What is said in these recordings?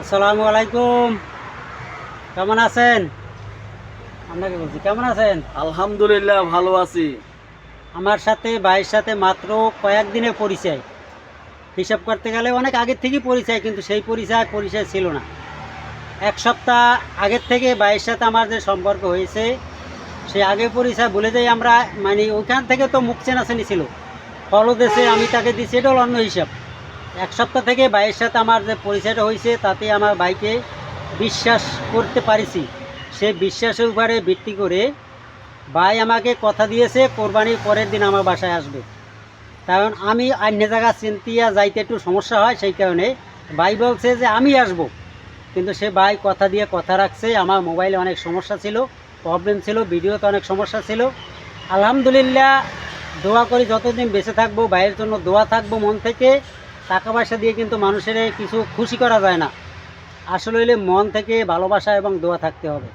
আসসালামু আলাইকুম। কেমন আছেন? আপনাকে বলছি, কেমন আছেন? আলহামদুলিল্লাহ ভালো আছি। আমার সাথে ভাইয়ের সাথে মাত্র কয়েকদিনের পরিচয়। হিসাব করতে গেলে অনেক আগের থেকেই পরিচয়, কিন্তু সেই পরিচয় ছিল না। এক সপ্তাহ আগের থেকে ভাইয়ের সাথে আমার যে সম্পর্ক হয়েছে, সেই আগে পরিচয় বলে যাই আমরা, মানে ওইখান থেকে তো মুখ চেনাচেনি ছিল। ফলো দেশে আমি তাকে দিচ্ছি, এটা হলো অন্য হিসাব। এক সপ্তাহ থেকে ভাইয়ের সাথে আমার যে পরিচয়টা হয়েছে, তাতে আমার ভাইকে বিশ্বাস করতে পারিছি। সে বিশ্বাসের উপরে ভিত্তি করে ভাই আমাকে কথা দিয়েছে কোরবানির পরের দিন আমার বাসায় আসবে। কারণ আমি অন্য জায়গা চিন্তিয়া যাইতে একটু সমস্যা হয়, সেই কারণে ভাই বলছে যে আমি আসব। কিন্তু সে ভাই কথা দিয়ে কথা রাখছে। আমার মোবাইলে অনেক সমস্যা ছিল, প্রবলেম ছিল, ভিডিওতে অনেক সমস্যা ছিল। আলহামদুলিল্লাহ, দোয়া করি যতদিন বেঁচে থাকবো ভাইয়ের জন্য দোয়া থাকবো মন থেকে। টাকা পয়সা দিয়ে কিন্তু মানুষের কিছু খুশি করা যায় না। আসলে হইলে মন থেকে ভালোবাসা এবং দোয়া থাকতে হবে।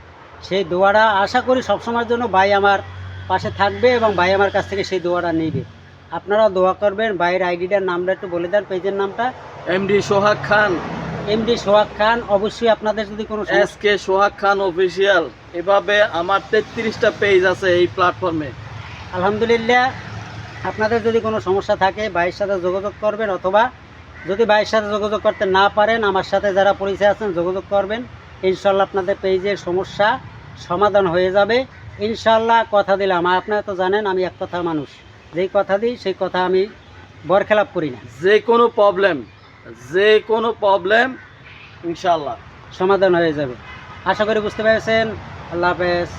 সেই দোয়াটা আশা করি সবসময়ের জন্য ভাই আমার পাশে থাকবে এবং ভাই আমার কাছ থেকে সেই দোয়াটা নেবে। আপনারাও দোয়া করবেন। ভাইয়ের আইডিটার নামটা একটু বলে দেন, পেজের নামটা। এমডি সোহাগ খান, এমডি সোহাগ খান। অবশ্যই আপনাদের যদি কোনো এসকে সোহাগ খান অফিসিয়াল, এভাবে আমার 33টা পেজ আছে এই প্ল্যাটফর্মে। আলহামদুলিল্লাহ, আপনাদের যদি কোনো সমস্যা থাকে ভাইয়ের সাথে যোগাযোগ করবেন, অথবা যদি ভাইয়ের সাথে যোগাযোগ করতে না পারেন আমার সাথে যারা পরিচয় আছেন যোগাযোগ করবেন। ইনশাল্লাহ আপনাদের পেজের সমস্যা সমাধান হয়ে যাবে ইনশাল্লাহ, কথা দিলাম। আর আপনারা তো জানেন আমি এক কথা মানুষ, যেই কথা দিই সেই কথা আমি বরখেলাপ করি না। যে কোনো প্রবলেম ইনশাআল্লাহ সমাধান হয়ে যাবে, আশা করি বুঝতে পেরেছেন। আল্লাহ হাফেজ।